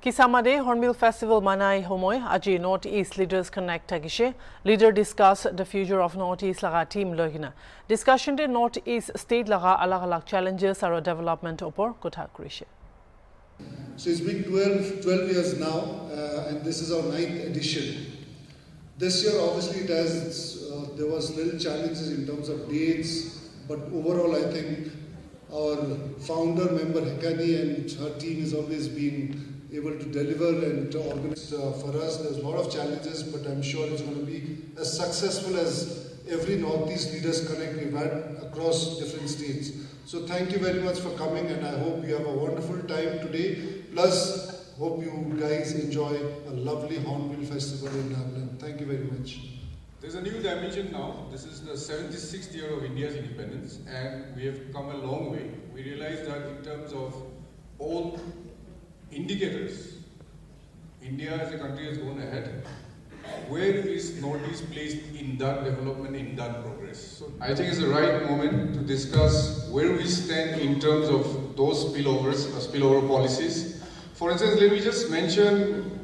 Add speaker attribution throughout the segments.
Speaker 1: Kisamade Hornbill Festival manai homoy aji North East Leaders Connect tagishe. Leader discuss the future of North East laga team lohina. Discussion de North East state laga alag challenges aro development opor kotha krishe.
Speaker 2: So it's been 12 years now, and this is our 9th edition. This year, obviously, there was little challenges in terms of dates, but overall, I think our founder member Hekani and her team has always been able to deliver and to organize for us. There's a lot of challenges, but I'm sure it's going to be as successful as every Northeast Leaders Connect we've had across different states. So thank you very much for coming, and I hope you have a wonderful time today. Plus, hope you guys enjoy a lovely Hornbill festival in Nagaland. Thank you very much.
Speaker 3: There's a new dimension now. This is the 76th year of India's independence, and we have come a long way. We realize that in terms of all indicators, India as a country has gone ahead. Where is Northeast placed in that development, in that progress? So I think it's the right moment to discuss where we stand in terms of those spillover policies. For instance, let me just mention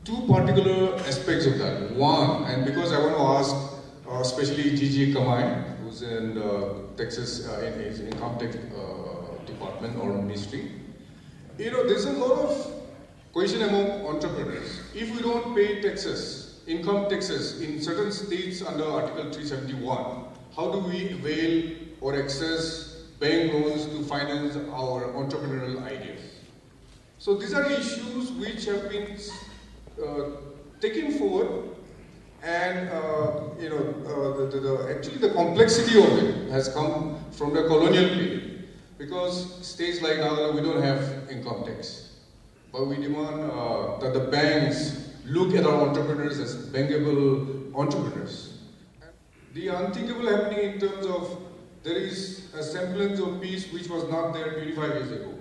Speaker 3: two particular aspects of that. One, and because I want to ask especially Gigi Kamai, who's in Texas, in his income tax department or ministry. You know, there's a lot of question among entrepreneurs. If we don't pay taxes, income taxes in certain states under Article 371, how do we avail or access bank loans to finance our entrepreneurial ideas? So these are issues which have been taken forward, and actually the complexity of it has come from the colonial period. Because states like Nagaland, we don't have income tax. But we demand that the banks look at our entrepreneurs as bankable entrepreneurs. The unthinkable happening in terms of there is a semblance of peace which was not there 25 years ago.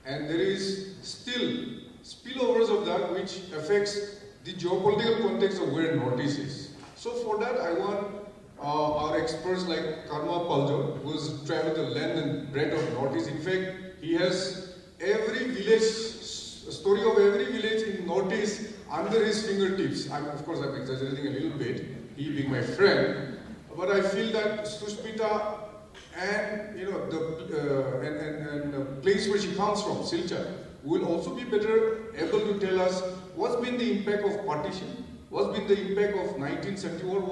Speaker 3: And there is still spillovers of that which affects the geopolitical context of where Northeast is. So for that, I want our experts like Karma Paljo, who has traveled the land and breadth of Northeast. In fact, he has every village, story of every village in Northeast under his fingertips. Of course, I'm exaggerating a little bit, he being my friend, but I feel that Sushmita and the place where she comes from, Silchar, will also be better able to tell us what's been the impact of partition. What's been the impact of 1971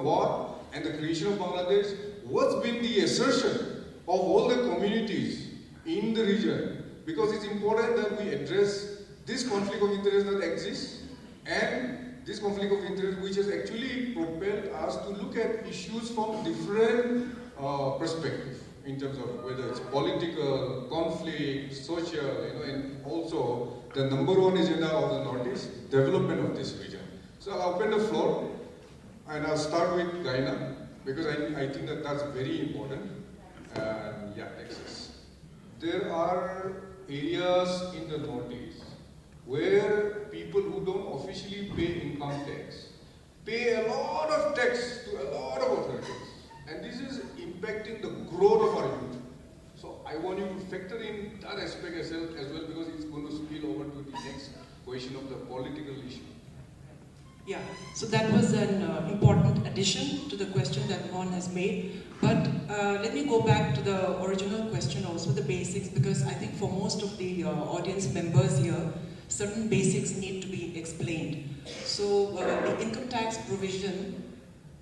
Speaker 3: war and the creation of Bangladesh? What's been the assertion of all the communities in the region? Because it's important that we address this conflict of interest that exists, and this conflict of interest which has actually propelled us to look at issues from different perspectives in terms of whether it's political, conflict, social, and also the number one agenda of the Northeast, development of this region. So I'll open the floor, and I'll start with Gaina, because I think that that's very important. Texas. There are areas in the Northeast where people who don't officially pay income tax pay a lot of tax to a lot of authorities. And this is impacting the growth of our youth. So I want you to factor in that aspect as well, because it's going to spill over to the next question of the political issue.
Speaker 4: Yeah, so that was an important addition to the question that Mon has made. But let me go back to the original question also, the basics, because I think for most of the audience members here, certain basics need to be explained. So the income tax provision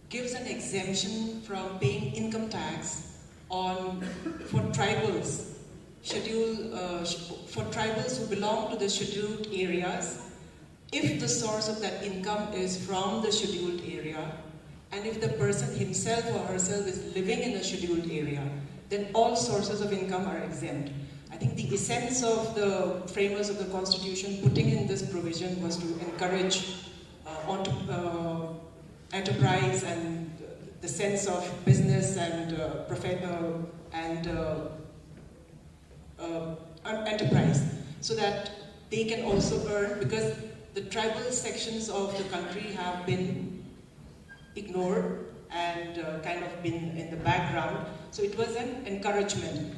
Speaker 4: gives an exemption from paying income tax for tribals, for tribals who belong to the scheduled areas, if the source of that income is from the scheduled area, and if the person himself or herself is living in a scheduled area, then all sources of income are exempt. I think the essence of the framers of the Constitution putting in this provision was to encourage enterprise and the sense of business and enterprise, so that they can also earn, because the tribal sections of the country have been ignored and kind of been in the background. So it was an encouragement.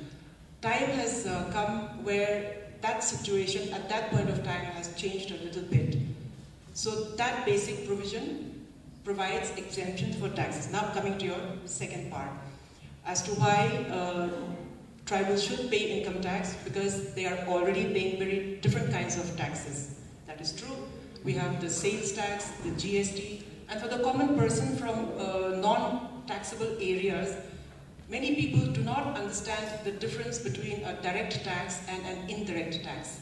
Speaker 4: Time has come where that situation at that point of time changed a little bit. So that basic provision provides exemption for taxes. Now coming to your second part, as to why tribals should pay income tax, because they are already paying very different kinds of taxes. That is true. We have the sales tax, the GST, and for the common person from non-taxable areas, many people do not understand the difference between a direct tax and an indirect tax.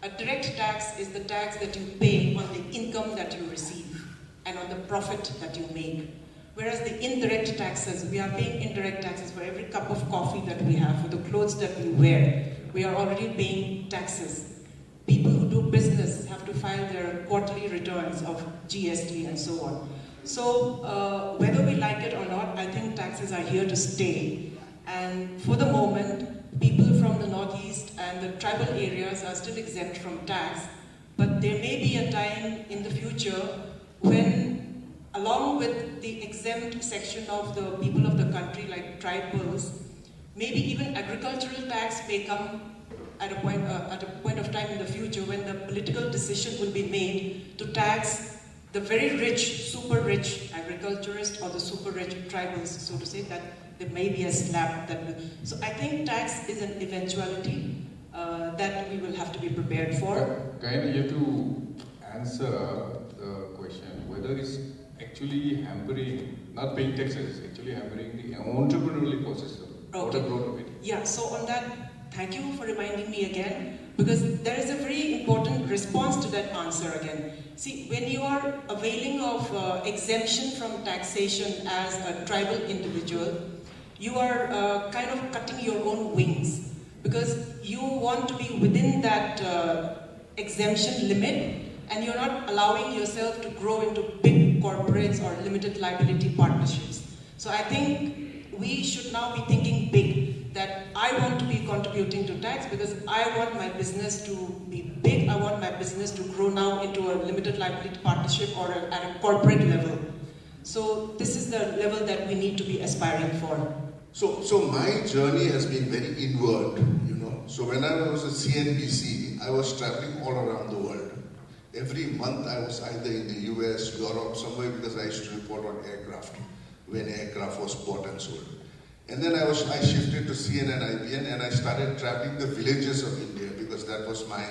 Speaker 4: A direct tax is the tax that you pay on the income that you receive and on the profit that you make. Whereas the indirect taxes, we are paying indirect taxes for every cup of coffee that we have, for the clothes that we wear. We are already paying taxes. People who do business have to file their quarterly returns of GST and so on. So whether we like it or not, I think taxes are here to stay. And for the moment, people from the Northeast and the tribal areas are still exempt from tax, but there may be a time in the future when, along with the exempt section of the people of the country like tribals, maybe even agricultural tax may come at a point of time in the future when the political decision will be made to tax the very rich, super rich agriculturists or the super rich tribals, so to say, that there may be a slap that will. So I think tax is an eventuality that we will have to be prepared for.
Speaker 3: Kind of you have to answer the question whether it's actually hampering, not paying taxes, actually hampering the entrepreneurial ecosystem.
Speaker 4: Okay.
Speaker 3: What a growth of it.
Speaker 4: Yeah, so on that, thank you for reminding me again, because there is a very important response to that answer again. See, when you are availing of exemption from taxation as a tribal individual, you are kind of cutting your own wings, because you want to be within that exemption limit, and you're not allowing yourself to grow into big corporates or limited liability partnerships. So I think we should now be thinking big, that I want to be contributing to tax because I want my business to be big, I want my business to grow now into a limited liability partnership or at a corporate level. So this is the level that we need to be aspiring for.
Speaker 5: So my journey has been very inward, you know. So when I was at CNBC, I was traveling all around the world. Every month I was either in the US, Europe, somewhere, because I used to report on aircraft, when aircraft was bought and sold. And then I shifted to CNN, IBN, and I started traveling the villages of India, because that was my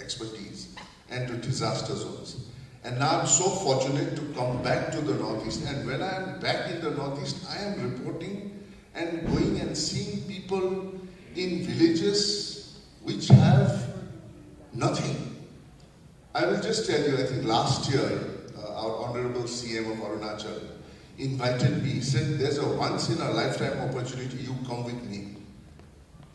Speaker 5: expertise, and to disaster zones. And now I'm so fortunate to come back to the Northeast. And when I am back in the Northeast, I am reporting and going and seeing people in villages which have nothing. I will just tell you, I think last year, our Honorable CM of Arunachal invited me, said, there's a once in a lifetime opportunity, you come with me.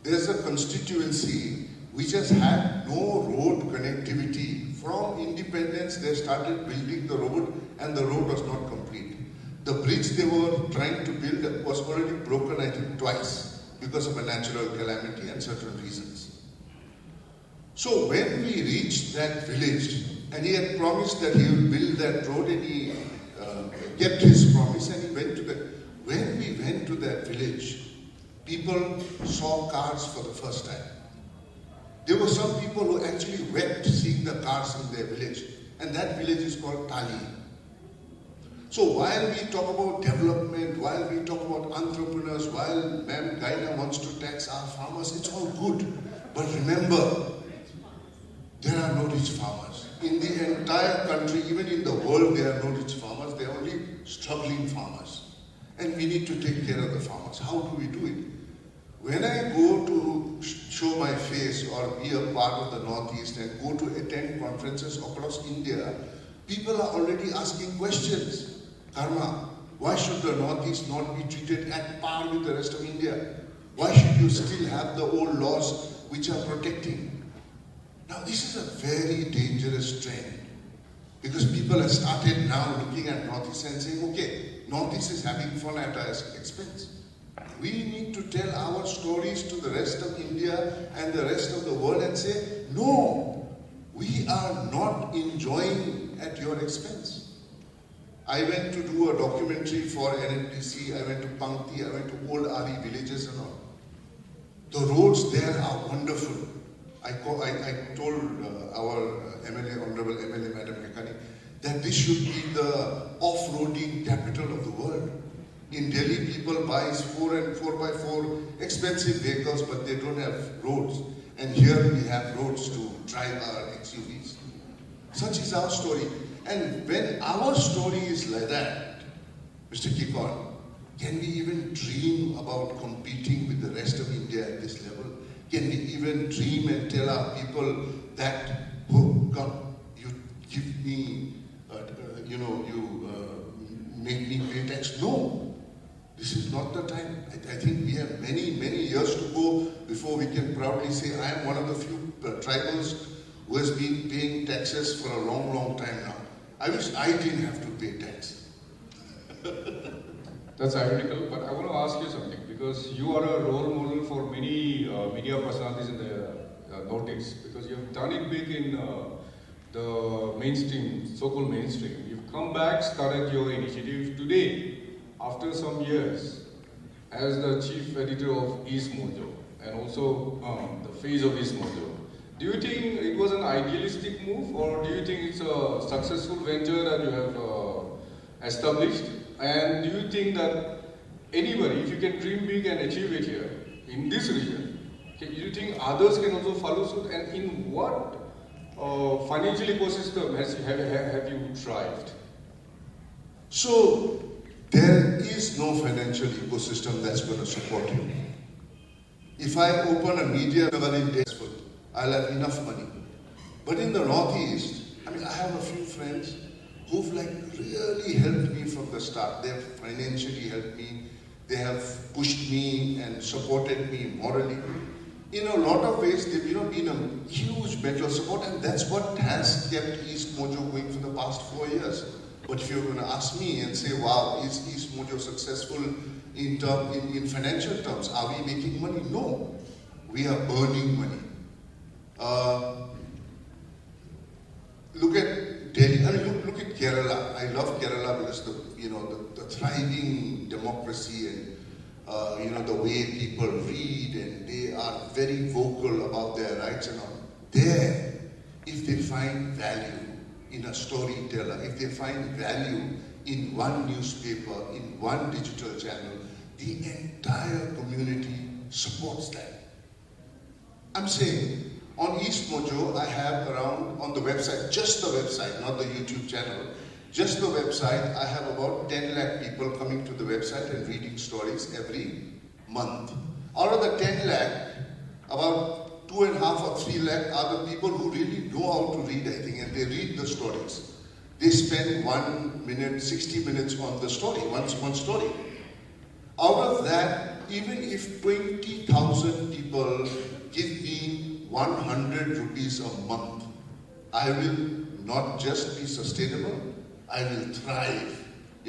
Speaker 5: There's a constituency which has had no road connectivity. From independence, they started building the road and the road was not complete. The bridge they were trying to build was already broken, I think, twice because of a natural calamity and certain reasons. So when we reached that village, and he had promised that he will build that road, and he kept his promise, and he went to that. When we went to that village, people saw cars for the first time. There were some people who actually wept seeing the cars in their village, and that village is called Tali. So while we talk about development, while we talk about entrepreneurs, while Ma'am Gaina wants to tax our farmers, it's all good. But remember, there are no rich farmers. In the entire country, even in the world, there are no rich farmers. There are only struggling farmers. And we need to take care of the farmers. How do we do it? When I go to show my face or be a part of the Northeast and go to attend conferences across India, people are already asking questions. Karma, why should the Northeast not be treated at par with the rest of India? Why should you still have the old laws which are protecting? Now this is a very dangerous trend, because people have started now looking at Northeast and saying, okay, Northeast is having fun at our expense. We need to tell our stories to the rest of India and the rest of the world and say, no, we are not enjoying at your expense. I went to do a documentary for NNPC, I went to Pankti, I went to old Ari villages and all. The roads there are wonderful. I told our should be the off-roading capital of the world. In Delhi, people buy 4x4 expensive vehicles, but they don't have roads. And here we have roads to drive our XUVs. Such is our story. And when our story is like that, Mr. Kikon, can we even dream about competing with the rest of India at this level? Can we even dream and tell our people that, oh God, you give me, you make me pay tax? No, this is not the time. I think we have many, many years to go before we can proudly say, I am one of the few tribals who has been paying taxes for a long, long time now. I wish I didn't have to pay tax.
Speaker 3: That's ironical, but I want to ask you something, because you are a role model for many media personalities in the Northeast, because you have done it big in the mainstream, so-called mainstream. You've come back, started your initiative today, after some years, as the chief editor of East Mojo, and also the face of East Mojo. Do you think it was an idealistic move, or do you think it's a successful venture that you have established? And do you think that anybody, if you can dream big and achieve it here, in this region, do you think others can also follow suit? And in what financial ecosystem have you thrived?
Speaker 5: So, there is no financial ecosystem that's going to support you. If I open a media days, I'll have enough money. But in the Northeast, I have a few friends who've really helped me from the start. They've financially helped me. They have pushed me and supported me morally. In a lot of ways, they've been a huge mental support, and that's what has kept East Mojo going for the past 4 years. But if you're going to ask me and say, wow, is East Mojo successful in financial terms? Are we making money? No. We are burning money. Look at Delhi. Look at Kerala. I love Kerala because the thriving democracy and the way people read, and they are very vocal about their rights and all. There, if they find value in a storyteller, if they find value in one newspaper, in one digital channel, the entire community supports that. I'm saying, on East Mojo, I have around, on the website, just the website, not the YouTube channel, just the website, I have about 10 lakh people coming to the website and reading stories every month. Out of the 10 lakh, about 2.5 or 3 lakh are the people who really know how to read, I think, and they read the stories. They spend 1 minute, 60 minutes on the story, one story. Out of that, even if 20,000 people give me 100 rupees a month, I will not just be sustainable, I will thrive.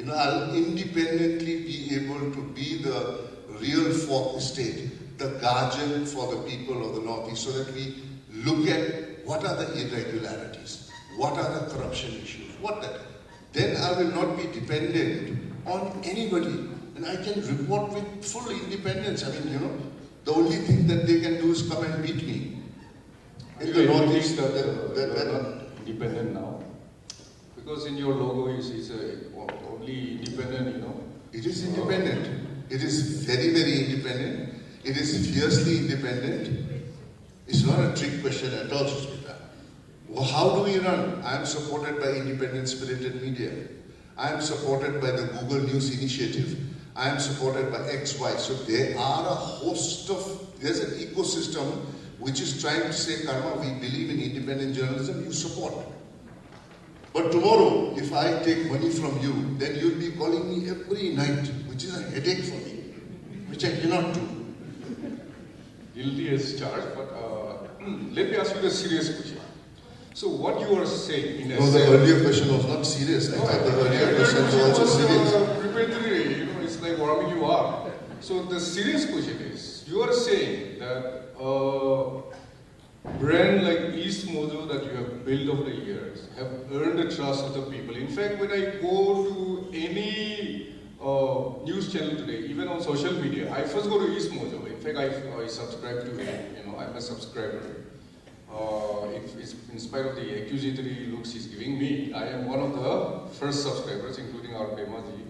Speaker 5: I'll independently be able to be the real fourth estate, the guardian for the people of the Northeast, so that we look at what are the irregularities, what are the corruption issues, then I will not be dependent on anybody, and I can report with full independence. The only thing that they can do is come and beat me. In the Northeast,
Speaker 3: they're not independent now? Because in your logo is only independent,
Speaker 5: It is independent. It is very, very independent. It is fiercely independent. It's not a trick question at all, Sushmita. Well, how do we run? I am supported by independent spirited media. I am supported by the Google News Initiative. I am supported by XY. So there are a host of, there's an ecosystem which is trying to say, Karma, we believe in independent journalism, you support. But tomorrow, if I take money from you, then you'll be calling me every night, which is a headache for me, which I cannot do.
Speaker 3: Guilty as charged, but let me ask you the serious question. So what you are saying in
Speaker 5: No, the earlier question was not serious. I thought the earlier question was also serious.
Speaker 3: Preparatory, it's like warming you up. So the serious question is, you are saying that brand like East Mojo that you have built over the years have earned the trust of the people. In fact, when I go to any news channel today, even on social media, I first go to East Mojo. In fact, I subscribe to it. I'm a subscriber. in spite of the accusatory looks he's giving me, I am one of the first subscribers, including our Pemaji.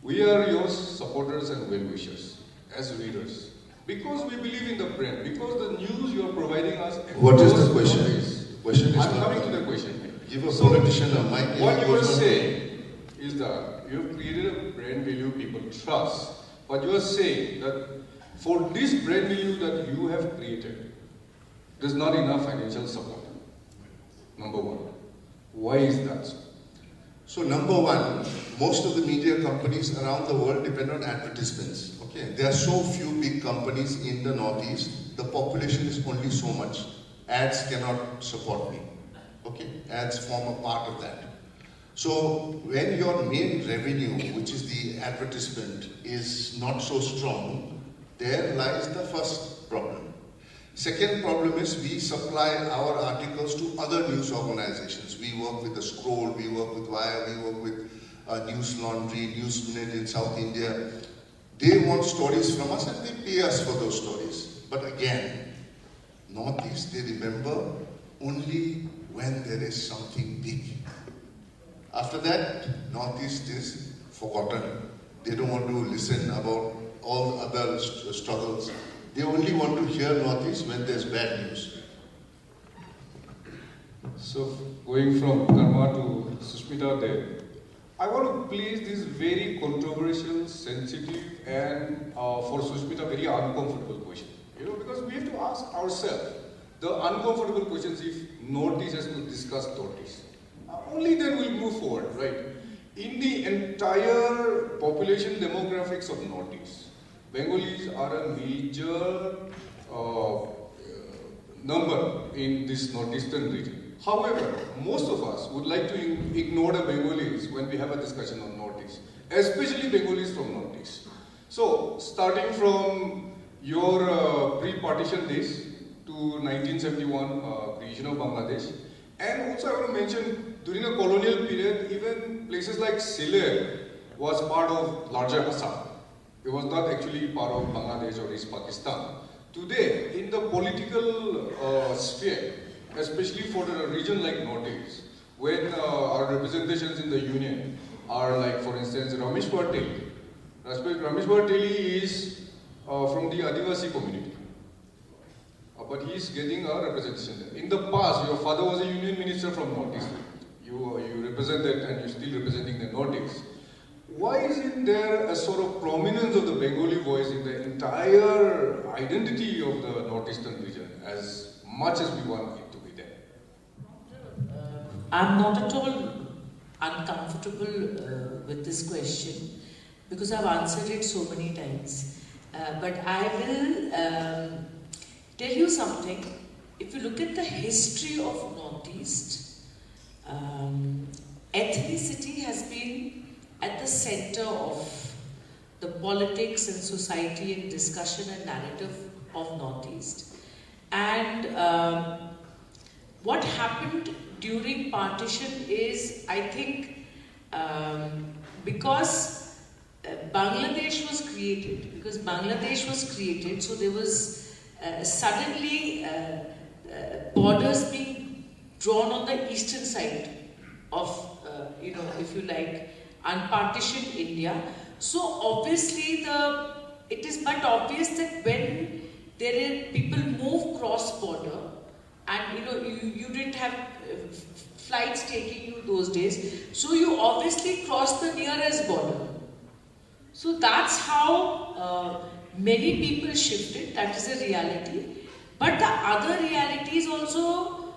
Speaker 3: We are your supporters and well-wishers as readers. Because we believe in the brand, because the news you are providing us.
Speaker 5: What is the question? Question is
Speaker 3: I'm coming to the question.
Speaker 5: Give a politician a mic.
Speaker 3: What you are saying is that you have created a brand value people trust, but you are saying that for this brand value that you have created, there's not enough financial support. Number one. Why is that so?
Speaker 5: So number one, most of the media companies around the world depend on advertisements. Okay, there are so few big companies in the Northeast. The population is only so much. Ads cannot support me. Okay, ads form a part of that. So when your main revenue, which is the advertisement, is not so strong, there lies the first problem. Second problem is we supply our articles to other news organizations. We work with the Scroll, we work with Wire, we work with News Laundry, News Minute in South India. They want stories from us and they pay us for those stories. But again, Northeast, they remember only when there is something big. After that, Northeast is forgotten. They don't want to listen about all other struggles. They only want to hear Northeast when there's bad news.
Speaker 3: So, going from Karma to Sushmita there, I want to place this very controversial, sensitive, and for Sushmita, very uncomfortable question. You know, because we have to ask ourselves the uncomfortable questions if Northeast has to discuss Northeast. Only then we'll move forward, right? In the entire population demographics of Northeast, Bengalis are a major number in this northeastern region. However, most of us would like to ignore the Bengalis when we have a discussion on Northeast, especially Bengalis from Northeast. So, starting from your pre-partition days to 1971 creation of Bangladesh, and also I want to mention during the colonial period, even places like Sylhet was part of larger Assam. It was not actually part of Bangladesh or East Pakistan. Today, in the political sphere, especially for a region like Northeast, when our representations in the union are like, for instance, Ramesh Patel. Ramesh Patel is from the Adivasi community, but he is getting a representation there. In the past, your father was a union minister from Northeast. You represented and you're still representing the Northeast. Why isn't there a sort of prominence of the Bengali voice in the entire identity of the northeastern region as much as we want it to be there?
Speaker 6: I'm not at all uncomfortable with this question because I've answered it so many times. But I will tell you something. If you look at the history of Northeast, ethnicity has been at the center of the politics and society and discussion and narrative of Northeast. And what happened during partition is, I think, because Bangladesh was created, so there was suddenly borders being drawn on the eastern side of, if you like, unpartitioned India. So obviously it is but obvious that when people move cross-border, and you didn't have flights taking you those days, so you obviously cross the nearest border. So that's how many people shifted. That is a reality. But the other reality is also,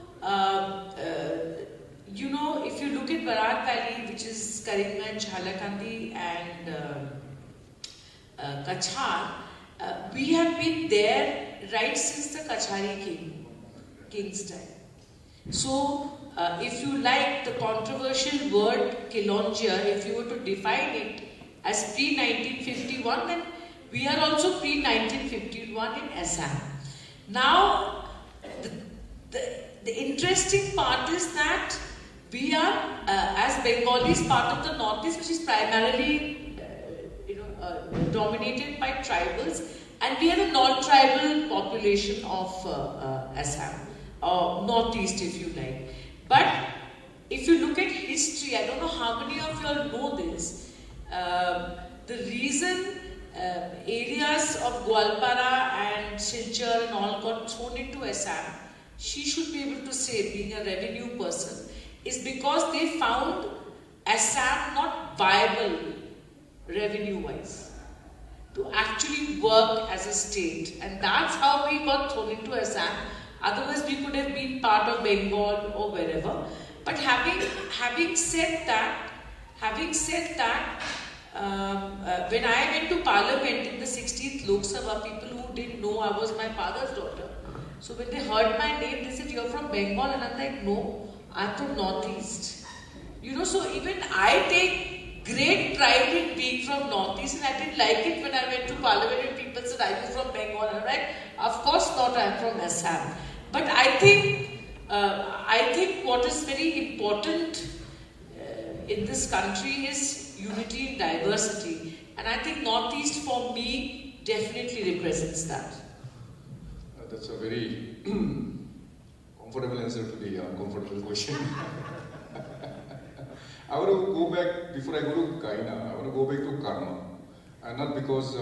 Speaker 6: if you look at Barak Valley, which is Karimganj, Hailakandi and Kachar, we have been there right since the Kachari king's time. So, if you like the controversial word Kilonjia, if you were to define it as pre-1951, then we are also pre-1951 in Assam. Now, the interesting part is that we are, as Bengalis, part of the Northeast, which is primarily, dominated by tribals, and we are the non-tribal population of Assam. Northeast, if you like. But if you look at history, I don't know how many of you all know this. The reason areas of Gwalpara and Silchar and all got thrown into Assam, she should be able to say, being a revenue person, is because they found Assam not viable revenue-wise to actually work as a state, and that's how we got thrown into Assam. Otherwise, we could have been part of Bengal or wherever. But having said that, when I went to Parliament in the 16th Lok Sabha, people who didn't know I was my father's daughter. So when they heard my name, they said, "You're from Bengal," and I'm like, "No, I'm from Northeast." So even I take great pride in being from Northeast, and I didn't like it when I went to Parliament and people said, "Are you from Bengal?" And I'm like, "Of course not, I'm from Assam." But I think what is very important in this country is unity and diversity, and I think Northeast for me definitely represents that.
Speaker 3: That's a very comfortable answer to the uncomfortable question. I want to go back, before I go to Kaina, I want to go back to karma. And not because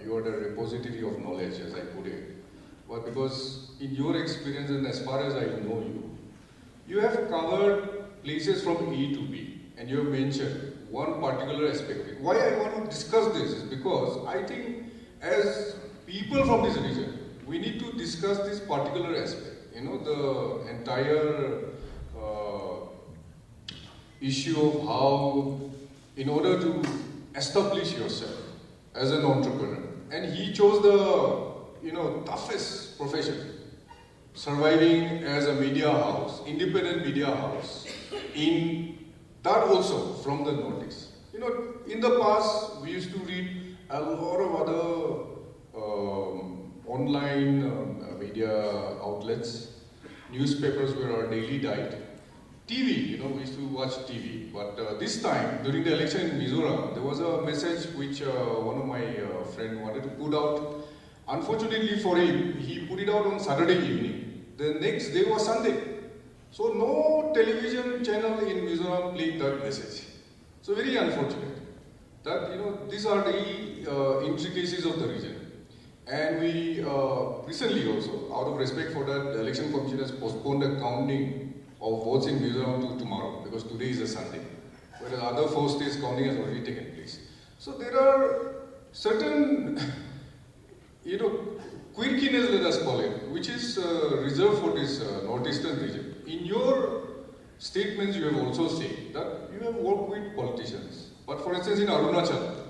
Speaker 3: you are the repository of knowledge, as I put it, but because in your experience and as far as I know you, you have covered places from A to B, and you have mentioned one particular aspect. Why I want to discuss this is because I think as people from this region, we need to discuss this particular aspect. The entire issue of how, in order to establish yourself as an entrepreneur, and he chose the toughest profession, surviving as a media house, independent media house, in that also from the Northeast. In the past, we used to read a lot of other online media outlets. Newspapers were our daily diet. TV, we used to watch TV. But this time, during the election in Mizoram, there was a message which one of my friends wanted to put out. Unfortunately for him, he put it out on Saturday evening. The next day was Sunday. So no television channel in Mizoram played that message. So very unfortunate. That, these are the intricacies of the region. And we recently also, out of respect for that, the election commission has postponed the counting of votes in Mizoram to tomorrow, because today is a Sunday, whereas other 4 states counting has already taken place. So there are certain, quirkiness, let us call it, which is reserved for this northeastern region. In your statements, you have also said that you have worked with politicians. But for instance, in Arunachal,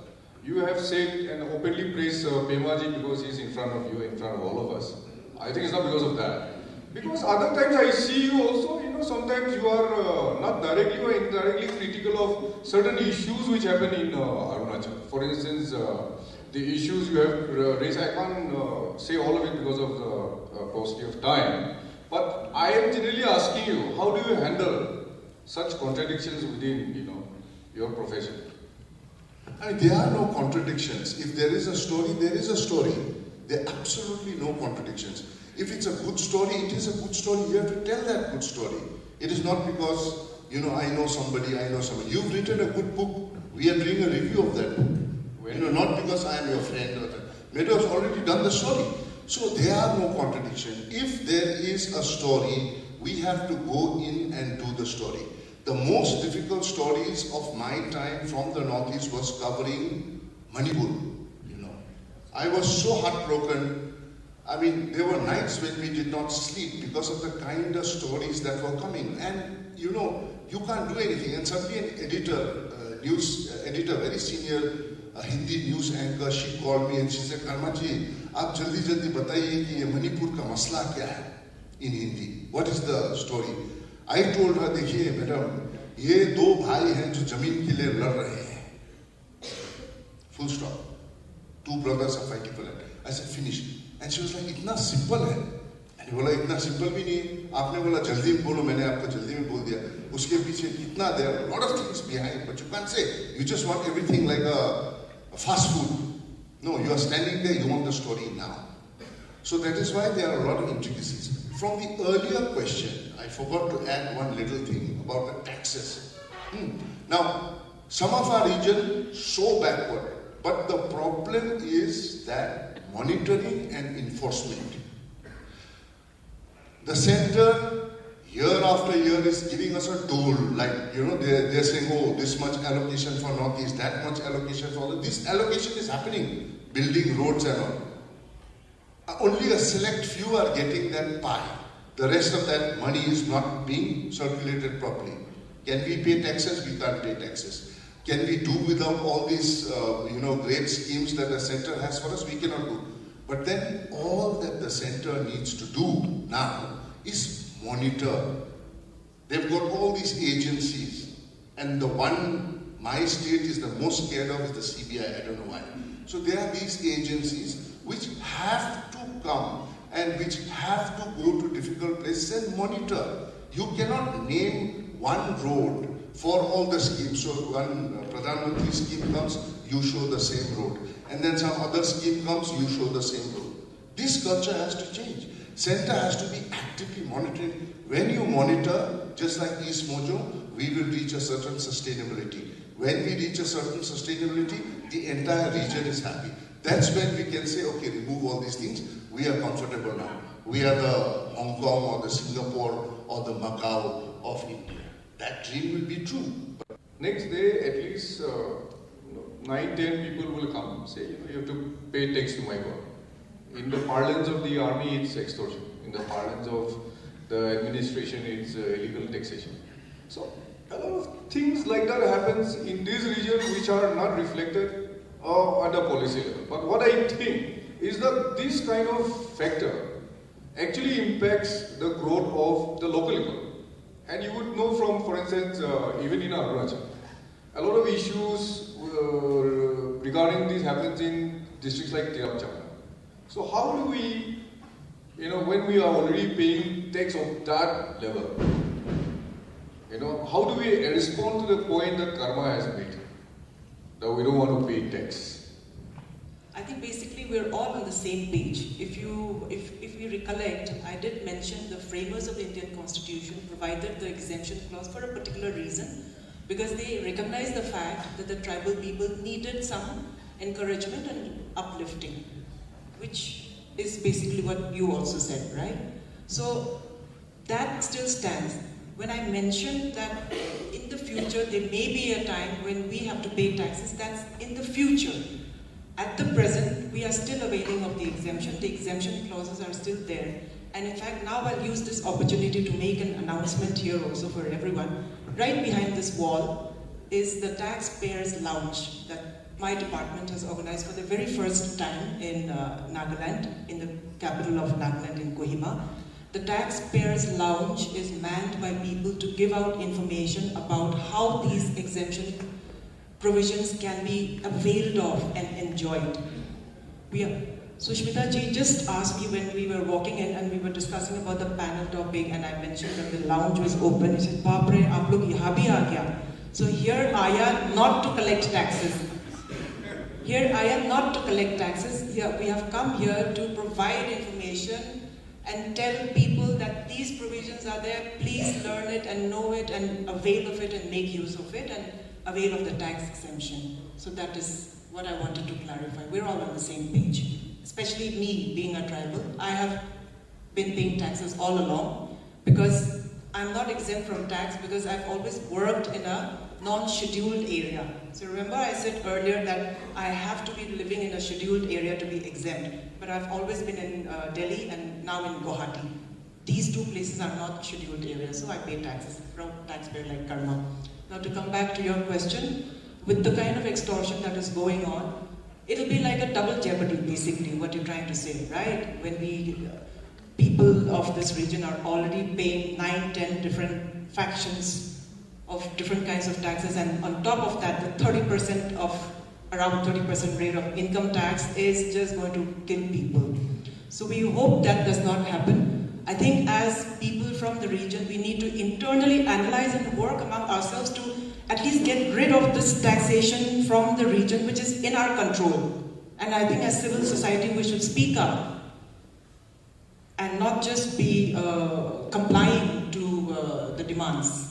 Speaker 3: you have said and openly praised Pemaji because he is in front of you, in front of all of us. I think it's not because of that. Because other times I see you also, sometimes you are not directly or indirectly critical of certain issues which happen in Arunachal. For instance, the issues you have raised, I can't say all of it because of the paucity of time. But I am generally asking you, how do you handle such contradictions within, your profession?
Speaker 5: There are no contradictions. If there is a story, there is a story. There are absolutely no contradictions. If it's a good story, it is a good story. You have to tell that good story. It is not because, I know somebody. You've written a good book. We are doing a review of that book. Not because I am your friend or that. Meadow has already done the story. So there are no contradictions. If there is a story, we have to go in and do the story. The most difficult stories of my time from the Northeast was covering Manipur. I was so heartbroken. There were nights when we did not sleep because of the kind of stories that were coming. And, you can't do anything. And suddenly an editor, news editor, very senior Hindi news anchor, she called me and she said, "Karmaji, aap jaldi bataiye ki ye Manipur ka masla kya hai in Hindi? What is the story?" I told her, "Dekhiye, madam, ye do bhai hain jo zameen ke liye lad rahe hain. Full stop. 2 brothers are fighting for land." I said, "Finish." And she was like, "Itna simple hai." And he बोला, "Itna simple bhi nahi. Aapne bola jaldi mein bolo, maine aapko jaldi mein bol diya. Uske piche kitna, there are a lot of things behind, but you can't say. You just want everything like a fast food. No, you are standing there, you want the story now." So that is why there are a lot of intricacies. From the earlier question, I forgot to add one little thing about the taxes. Now, some of our region so backward, but the problem is that monitoring and enforcement. The center year after year is giving us a toll, like, they're saying, oh, this much allocation for Northeast, that much allocation for this allocation is happening, building roads and all. Only a select few are getting that pie. The rest of that money is not being circulated properly. Can we pay taxes? We can't pay taxes. Can we do without all these, great schemes that the center has for us? We cannot do. But then all that the center needs to do now is monitor. They've got all these agencies, and the one my state is the most scared of is the CBI. I don't know why. So there are these agencies which have to come and which have to go to difficult places and monitor. You cannot name one road for all the schemes. So one Pradhan Mantri scheme comes, you show the same road. And then some other scheme comes, you show the same road. This culture has to change. Center has to be actively monitoring. When you monitor, just like East Mojo, we will reach a certain sustainability. When we reach a certain sustainability, the entire region is happy. That's when we can say, okay, remove all these things. We are comfortable now. We are the Hong Kong or the Singapore or the Macau of India. That dream will be true.
Speaker 3: Next day, at least 9-10 people will come, say, you have to pay tax to my God. In the parlance of the army, it's extortion. In the parlance of the administration, it's illegal taxation. So, a lot of things like that happens in this region which are not reflected at the policy level. But what I think is that this kind of factor actually impacts the growth of the local economy. And you would know from, for instance, even in Arunachal, a lot of issues regarding this happens in districts like Tirupchakra. So how do we, when we are already paying tax of that level, how do we respond to the point that Karma has made, that we don't want to pay tax?
Speaker 4: I think basically we're all on the same page. If you recollect, I did mention the framers of the Indian Constitution provided the exemption clause for a particular reason, because they recognized the fact that the tribal people needed some encouragement and uplifting, which is basically what you also said, right? So that still stands. When I mentioned that in the future there may be a time when we have to pay taxes, that's in the future. At the present, we are still availing of the exemption. The exemption clauses are still there. And in fact, now I'll use this opportunity to make an announcement here also for everyone. Right behind this wall is the Taxpayers Lounge that my department has organized for the very first time in Nagaland, in the capital of Nagaland in Kohima. The Taxpayers Lounge is manned by people to give out information about how these exemption provisions can be availed of and enjoyed. Sushmita ji just asked me when we were walking in and we were discussing about the panel topic, and I mentioned that the lounge was open. She said, "Baap re, aap log yahan bhi aa gaya." So here I am not to collect taxes. Here I am not to collect taxes. Here we have come here to provide information and tell people that these provisions are there. Please learn it and know it and avail of it and make use of it and avail of the tax exemption. So that is what I wanted to clarify. We're all on the same page. Especially me, being a tribal. I have been paying taxes all along because I'm not exempt from tax because I've always worked in a non-scheduled area. So remember I said earlier that I have to be living in a scheduled area to be exempt. But I've always been in Delhi and now in Guwahati. These two places are not scheduled areas, so I pay taxes from taxpayer like Karma. Now to come back to your question, with the kind of extortion that is going on, it'll be like a double jeopardy basically, what you're trying to say, right? When people of this region are already paying 9-10 different factions of different kinds of taxes, and on top of that, the 30% of, around 30% rate of income tax is just going to kill people. So we hope that does not happen. I think as people from the region, we need to internally analyze and work among ourselves to at least get rid of this taxation from the region, which is in our control. And I think as civil society, we should speak up and not just be complying to the demands.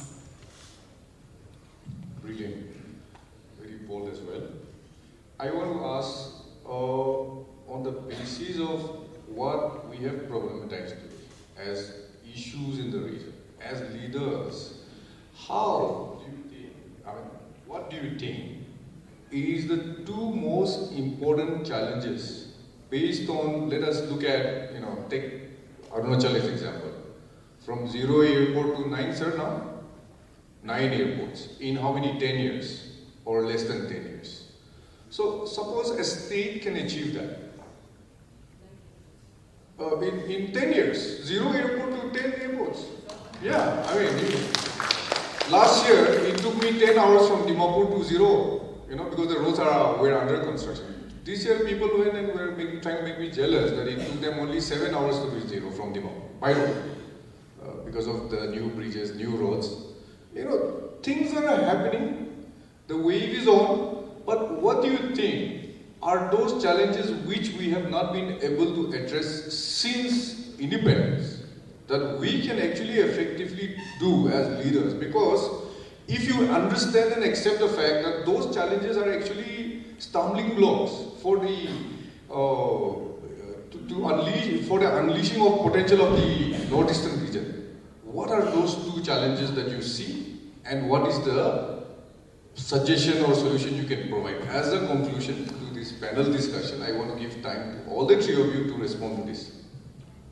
Speaker 3: Brilliant. Very bold as well. I want to ask, on the basis of what we have problematized as issues in the region, as leaders, how do you think, what do you think is the two most important challenges based on, let us look at, take Arunachal as example. From 0 airport to 9, sir, now? 9 airports. In how many? 10 years or less than 10 years. So suppose a state can achieve that. In 10 years, 0 airport to 10 airports. Yeah, last year it took me 10 hours from Dimapur to 0, because the roads were under construction. This year people went and were trying to make me jealous that it took them only 7 hours to reach 0 from Dimapur, by road, because of the new bridges, new roads. Things are happening, the wave is on, but what do you think are those challenges which we have not been able to address since independence, that we can actually effectively do as leaders? Because if you understand and accept the fact that those challenges are actually stumbling blocks for the unleashing of potential of the northeastern region, what are those two challenges that you see, and what is the suggestion or solution you can provide? As a conclusion to this panel discussion, I want to give time to all the three of you to respond to this.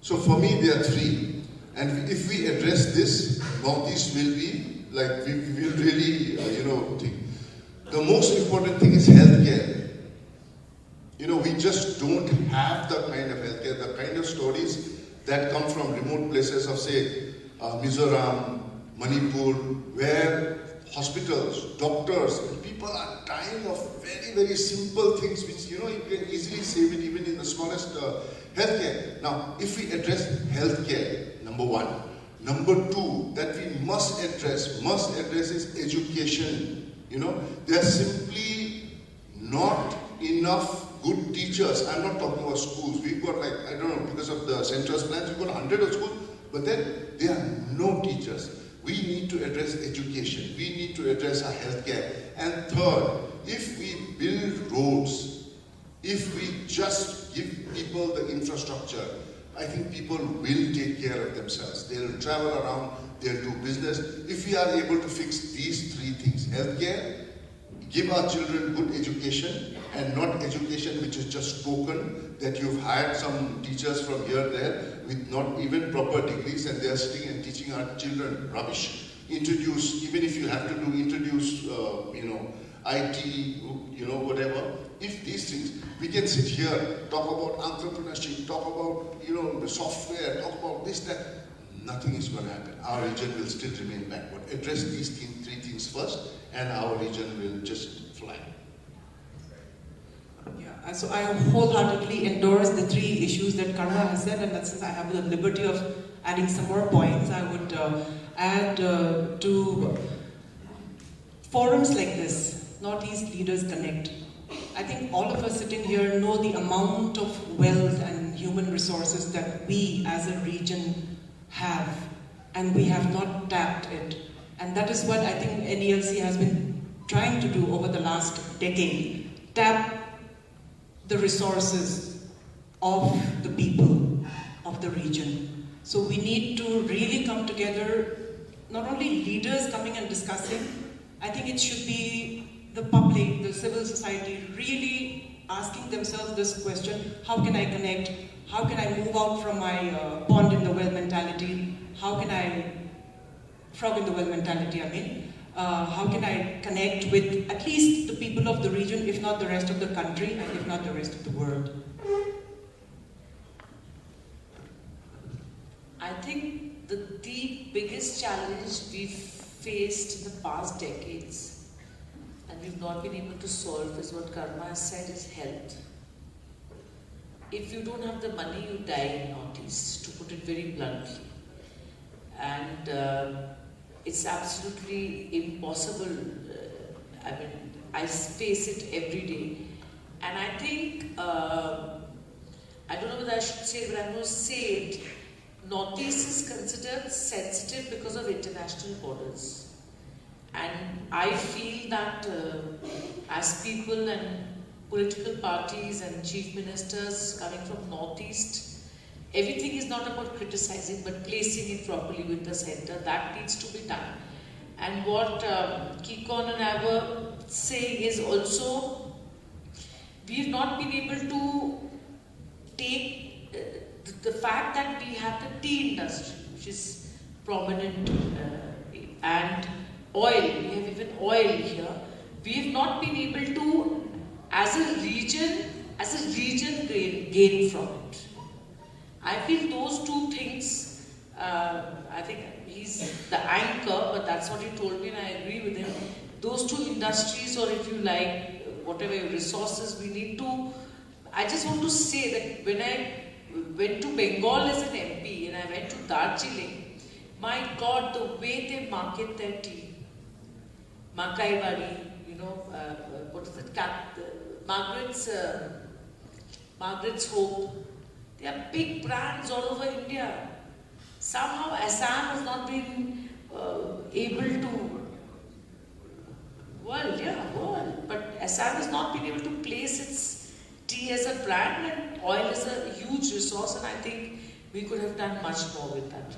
Speaker 5: So for me, there are three. And if we address this, Northeast will be, like, we will really, think. The most important thing is healthcare. We just don't have the kind of healthcare, the kind of stories that come from remote places of, say, Mizoram, Manipur, where hospitals, doctors, and people are dying of very, very simple things which, you can easily save it even in the smallest healthcare. Now, if we address healthcare, number one. Number two, that we must address is education. There are simply not enough good teachers. I'm not talking about schools. We've got, because of the center's plans, we've got 100 of schools, but then there are no teachers. We need to address education. We need to address our healthcare. And third, if we build roads, if we just give people the infrastructure, I think people will take care of themselves. They'll travel around, they'll do business. If we are able to fix these three things, healthcare, give our children good education, and not education which is just spoken, that you've hired some teachers from here there with not even proper degrees, and they're sitting and teaching our children rubbish. Introduce, even if you have to introduce, IT, whatever. If these things, we can sit here, talk about entrepreneurship, talk about, the software, talk about this, that. Nothing is going to happen. Our region will still remain backward. Address these three things first, and our region will just fly.
Speaker 4: Yeah, so I wholeheartedly endorse the three issues that Karma has said, and that since I have the liberty of adding some more points, I would add to forums like this, Northeast Leaders Connect. I think all of us sitting here know the amount of wealth and human resources that we as a region have, and we have not tapped it. And that is what I think NELC has been trying to do over the last decade. Tap the resources of the people of the region. So we need to really come together, not only leaders coming and discussing, I think it should be the public, the civil society, really asking themselves this question: how can I connect? How can I move out from my pond in the well mentality? How can I, frog in the well mentality, how can I connect with at least the people of the region, if not the rest of the country, and if not the rest of the world?
Speaker 6: I think the biggest challenge we've faced in the past decades, and we've not been able to solve, is what Karma has said, is health. If you don't have the money, you die in Northeast, to put it very bluntly. And it's absolutely impossible. I face it every day. And I think, I don't know whether I should say it, but I'm going to say it, Northeast is considered sensitive because of international borders. And I feel that as people and political parties and chief ministers coming from Northeast, everything is not about criticizing but placing it properly with the center. That needs to be done. And what Kikon and I were saying is also, we've not been able to take the fact that we have the tea industry, which is prominent, and oil, we have even oil here. We have not been able to, as a region gain from it. I feel those two things, I think he's the anchor, but that's what he told me and I agree with him. Those two industries, or if you like, whatever resources we need to, I just want to say that when I went to Bengal as an MP and I went to Darjeeling, my God, the way they market their tea, Makai Bari, you know, what is it, Margaret's Hope, they are big brands all over India. Somehow Assam has not been able to, but Assam has not been able to place its tea as a brand, and oil is a huge resource, and I think we could have done much more with that.